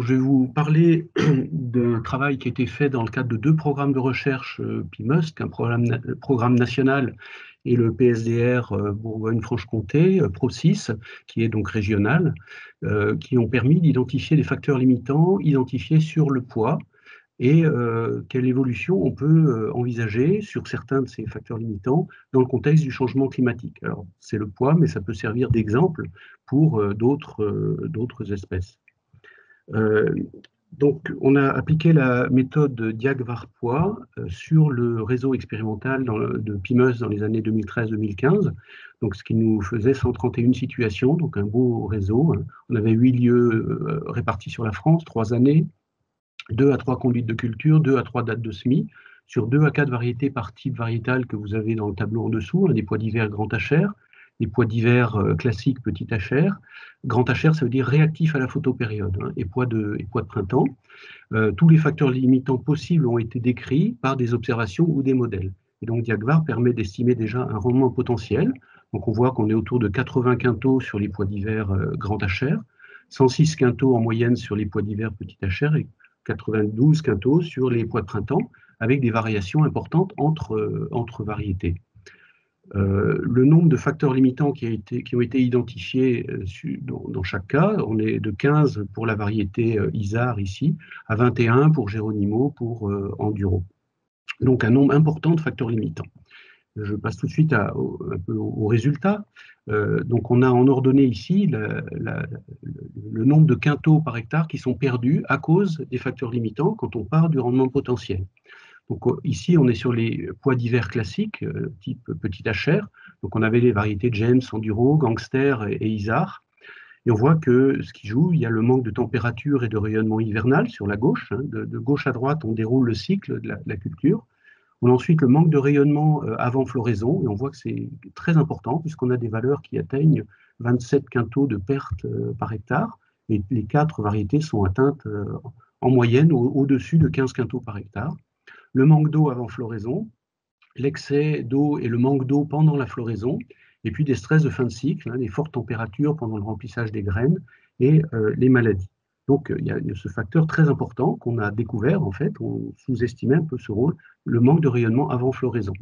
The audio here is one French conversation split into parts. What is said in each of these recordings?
Je vais vous parler d'un travail qui a été fait dans le cadre de deux programmes de recherche PIMUST, un programme national et le PSDR Bourgogne-Franche-Comté, PRO6, qui est donc régional, qui ont permis d'identifier des facteurs limitants identifiés sur le poids et quelle évolution on peut envisager sur certains de ces facteurs limitants dans le contexte du changement climatique. Alors, c'est le poids, mais ça peut servir d'exemple pour d'autres espèces. Euh, donc, on a appliqué la méthode Diag-Var-Poids sur le réseau expérimental de PIMEUS dans les années 2013-2015, donc ce qui nous faisait 131 situations, donc un beau réseau. On avait 8 lieux répartis sur la France, 3 années, 2 à 3 conduites de culture, 2 à 3 dates de semis, sur 2 à 4 variétés par type variétal que vous avez dans le tableau en dessous, des pois d'hiver grand HR, des pois d'hiver classiques petit HR. Grand HR, ça veut dire réactif à la photopériode, et pois de printemps. Tous les facteurs limitants possibles ont été décrits par des observations ou des modèles. Et donc Diag-Var permet d'estimer déjà un rendement potentiel. Donc on voit qu'on est autour de 80 quintaux sur les pois d'hiver grand HR, 106 quintaux en moyenne sur les pois d'hiver petit HR et 92 quintaux sur les pois de printemps, avec des variations importantes entre variétés. Le nombre de facteurs limitants qui ont été identifiés dans chaque cas, on est de 15 pour la variété Isard ici, à 21 pour Geronimo, pour Enduro. Donc un nombre important de facteurs limitants. Je passe tout de suite un peu aux résultats. Donc on a en ordonnée ici le nombre de quintaux par hectare qui sont perdus à cause des facteurs limitants quand on part du rendement potentiel. Donc ici, on est sur les pois d'hiver classiques, type petit HR. Donc on avait les variétés James, Enduro, Gangster et Isard. Et on voit que ce qui joue, il y a le manque de température et de rayonnement hivernal sur la gauche. De gauche à droite, on déroule le cycle de la culture. On a ensuite le manque de rayonnement avant floraison, et on voit que c'est très important, puisqu'on a des valeurs qui atteignent 27 quintaux de perte par hectare, et les 4 variétés sont atteintes en moyenne au-dessus de 15 quintaux par hectare. Le manque d'eau avant floraison, l'excès d'eau et le manque d'eau pendant la floraison, et puis des stress de fin de cycle, les fortes températures pendant le remplissage des graines et les maladies. Donc il y a ce facteur très important qu'on a découvert, en fait, on sous-estimait un peu ce rôle, le manque de rayonnement avant floraison.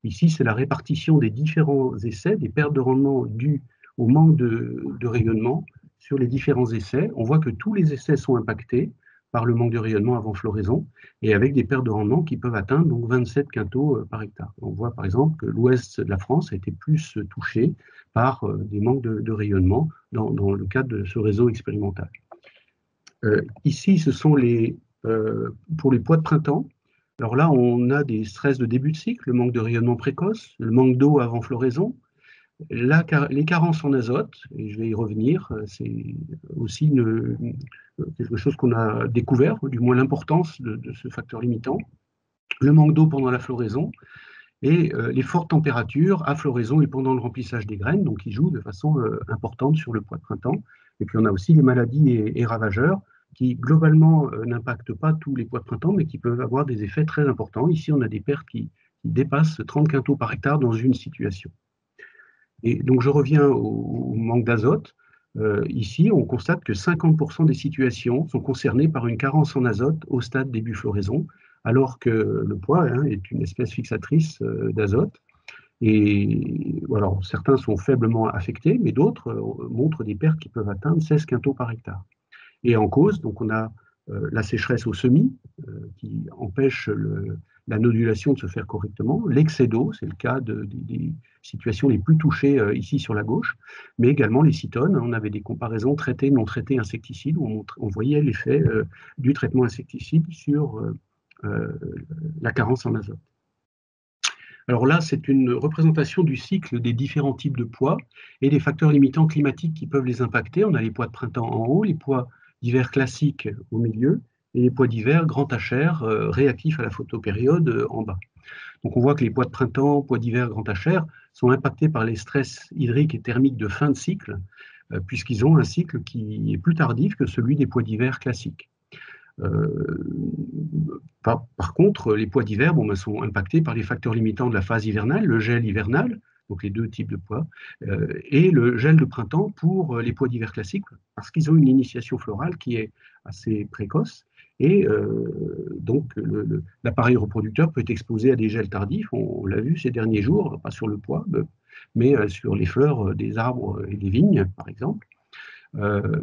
Ici, c'est la répartition des différents essais, des pertes de rendement dues au manque de rayonnement sur les différents essais. On voit que tous les essais sont impactés par le manque de rayonnement avant floraison, et avec des pertes de rendement qui peuvent atteindre donc 27 quintaux par hectare. On voit par exemple que l'ouest de la France a été plus touché par des manques de rayonnement dans le cadre de ce réseau expérimental. Ici, ce sont pour les pois de printemps. Alors là, on a des stress de début de cycle, le manque de rayonnement précoce, le manque d'eau avant floraison, les carences en azote, et je vais y revenir, c'est aussi quelque chose qu'on a découvert, du moins l'importance de ce facteur limitant, le manque d'eau pendant la floraison, et les fortes températures à floraison et pendant le remplissage des graines, donc qui jouent de façon importante sur le pois de printemps. Et puis on a aussi les maladies et ravageurs qui globalement n'impactent pas tous les pois de printemps, mais qui peuvent avoir des effets très importants. Ici, on a des pertes qui dépassent 30 quintaux par hectare dans une situation. Et donc je reviens au manque d'azote. Ici, on constate que 50% des situations sont concernées par une carence en azote au stade début floraison, alors que le pois est une espèce fixatrice d'azote. Et alors, certains sont faiblement affectés, mais d'autres montrent des pertes qui peuvent atteindre 16 quintaux par hectare. Et en cause, donc on a la sécheresse au semis, qui empêche la nodulation de se faire correctement, l'excès d'eau, c'est le cas des situations les plus touchées ici sur la gauche, mais également les cytones. On avait des comparaisons traitées, non traitées, insecticides, où on voyait l'effet du traitement insecticide sur la carence en azote. Alors là, c'est une représentation du cycle des différents types de pois et des facteurs limitants climatiques qui peuvent les impacter. On a les pois de printemps en haut, les pois d'hiver classiques au milieu, et les pois d'hiver grand HR réactifs à la photopériode en bas. Donc on voit que les pois de printemps, pois d'hiver grand HR sont impactés par les stress hydriques et thermiques de fin de cycle, puisqu'ils ont un cycle qui est plus tardif que celui des pois d'hiver classiques. Par contre, les pois d'hiver sont impactés par les facteurs limitants de la phase hivernale, le gel hivernal, donc les deux types de pois, et le gel de printemps pour les pois d'hiver classiques, parce qu'ils ont une initiation florale qui est assez précoce, et donc l'appareil reproducteur peut être exposé à des gels tardifs, on l'a vu ces derniers jours, pas sur le pois, mais sur les fleurs des arbres et des vignes, par exemple. Euh,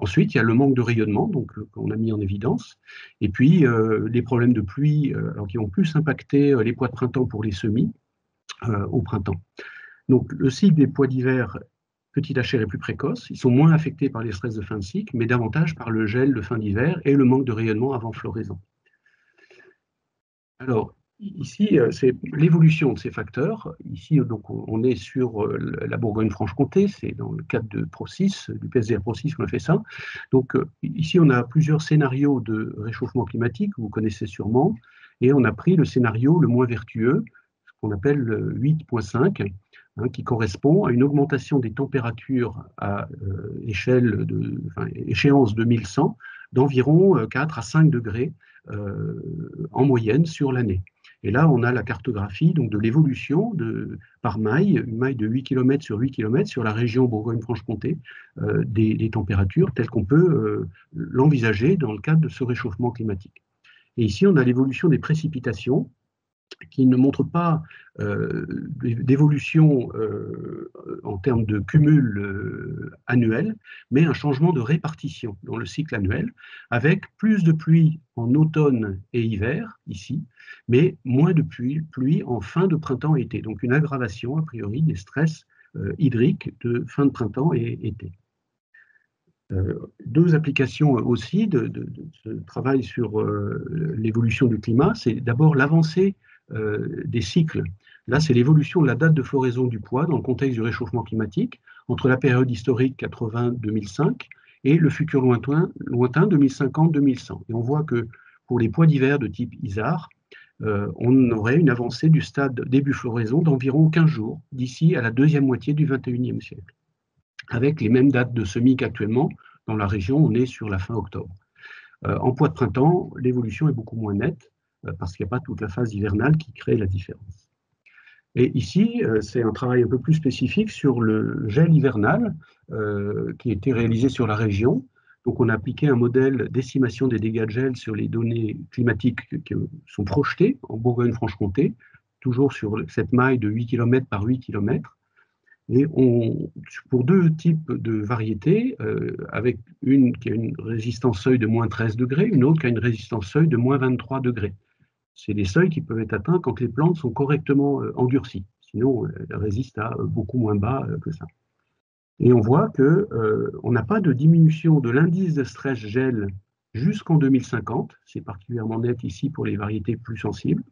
Ensuite, il y a le manque de rayonnement, donc qu'on a mis en évidence, et puis les problèmes de pluie, alors qui ont plus impacté les pois de printemps pour les semis au printemps. Donc le cycle des pois d'hiver petit HR est plus précoce, ils sont moins affectés par les stress de fin de cycle, mais davantage par le gel de fin d'hiver et le manque de rayonnement avant floraison. Alors, ici, c'est l'évolution de ces facteurs. Ici, donc, on est sur la Bourgogne-Franche-Comté, c'est dans le cadre de PRO6, du PSDR PRO6 qu'on a fait ça. Donc, ici, on a plusieurs scénarios de réchauffement climatique, vous connaissez sûrement, et on a pris le scénario le moins vertueux, ce qu'on appelle le 8.5, hein, qui correspond à une augmentation des températures à échéance 2100 d'environ 4 à 5 degrés en moyenne sur l'année. Et là, on a la cartographie donc, de l'évolution par maille, une maille de 8 km sur 8 km sur la région Bourgogne-Franche-Comté, des températures telles qu'on peut l'envisager dans le cadre de ce réchauffement climatique. Et ici, on a l'évolution des précipitations qui ne montre pas d'évolution en termes de cumul annuel, mais un changement de répartition dans le cycle annuel, avec plus de pluie en automne et hiver, ici, mais moins de pluie en fin de printemps et été. Donc une aggravation, a priori, des stress hydriques de fin de printemps et été. Deux applications aussi de ce travail sur l'évolution du climat, c'est d'abord l'avancée des cycles. Là, c'est l'évolution de la date de floraison du pois dans le contexte du réchauffement climatique entre la période historique 80-2005 et le futur lointain 2050-2100. Et on voit que pour les pois d'hiver de type ISAR, on aurait une avancée du stade début floraison d'environ 15 jours d'ici à la deuxième moitié du 21e siècle, avec les mêmes dates de semis qu'actuellement. Dans la région, on est sur la fin octobre. En pois de printemps, l'évolution est beaucoup moins nette, parce qu'il n'y a pas toute la phase hivernale qui crée la différence. Et ici, c'est un travail un peu plus spécifique sur le gel hivernal qui a été réalisé sur la région. Donc on a appliqué un modèle d'estimation des dégâts de gel sur les données climatiques qui sont projetées en Bourgogne-Franche-Comté, toujours sur cette maille de 8 km par 8 km. Et pour deux types de variétés, avec une qui a une résistance seuil de moins 13 degrés, une autre qui a une résistance seuil de moins 23 degrés. C'est des seuils qui peuvent être atteints quand les plantes sont correctement endurcies. Sinon, elles résistent à beaucoup moins bas que ça. Et on voit qu'on n'a pas de diminution de l'indice de stress gel jusqu'en 2050. C'est particulièrement net ici pour les variétés plus sensibles.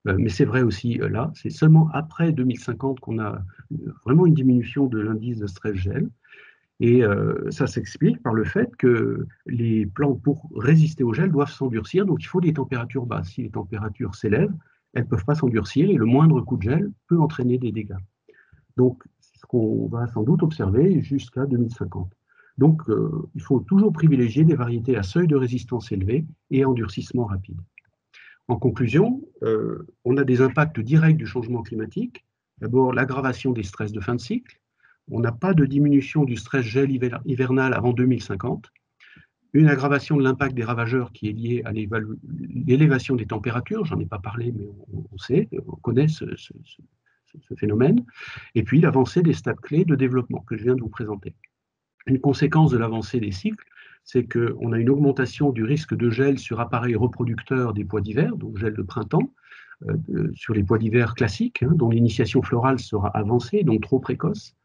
Mais c'est vrai aussi là, c'est seulement après 2050 qu'on a vraiment une diminution de l'indice de stress gel. Et ça s'explique par le fait que les plantes, pour résister au gel, doivent s'endurcir. Donc il faut des températures basses. Si les températures s'élèvent, elles ne peuvent pas s'endurcir et le moindre coup de gel peut entraîner des dégâts. Donc c'est ce qu'on va sans doute observer jusqu'à 2050. Donc il faut toujours privilégier des variétés à seuil de résistance élevé et endurcissement rapide. En conclusion, on a des impacts directs du changement climatique. D'abord, l'aggravation des stress de fin de cycle. On n'a pas de diminution du stress gel hivernal avant 2050. Une aggravation de l'impact des ravageurs qui est liée à l'élévation des températures. J'en ai pas parlé, mais on sait, on connaît ce phénomène. Et puis l'avancée des stades clés de développement que je viens de vous présenter. Une conséquence de l'avancée des cycles, c'est qu'on a une augmentation du risque de gel sur appareils reproducteurs des pois d'hiver, donc gel de printemps, sur les pois d'hiver classiques, hein, dont l'initiation florale sera avancée, donc trop précoce.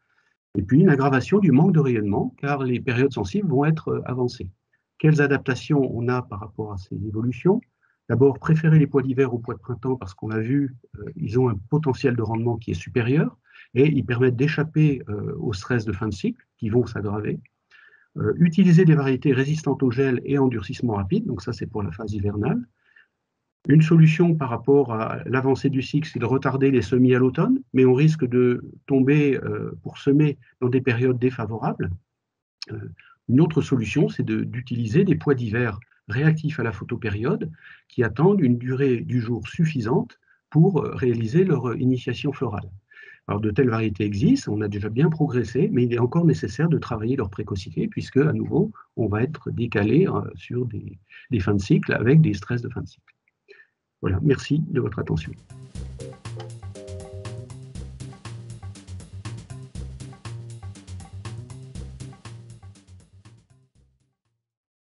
Et puis une aggravation du manque de rayonnement, car les périodes sensibles vont être avancées. Quelles adaptations on a par rapport à ces évolutions? D'abord, préférer les pois d'hiver aux pois de printemps, parce qu'on a vu, ils ont un potentiel de rendement qui est supérieur, et ils permettent d'échapper au stress de fin de cycle, qui vont s'aggraver. Utiliser des variétés résistantes au gel et endurcissement rapide, donc ça c'est pour la phase hivernale. Une solution par rapport à l'avancée du cycle, c'est de retarder les semis à l'automne, mais on risque de tomber pour semer dans des périodes défavorables. Une autre solution, c'est d'utiliser des pois d'hiver réactifs à la photopériode qui attendent une durée du jour suffisante pour réaliser leur initiation florale. Alors, de telles variétés existent, on a déjà bien progressé, mais il est encore nécessaire de travailler leur précocité, puisque, à nouveau, on va être décalé sur des fins de cycle avec des stress de fin de cycle. Voilà, merci de votre attention.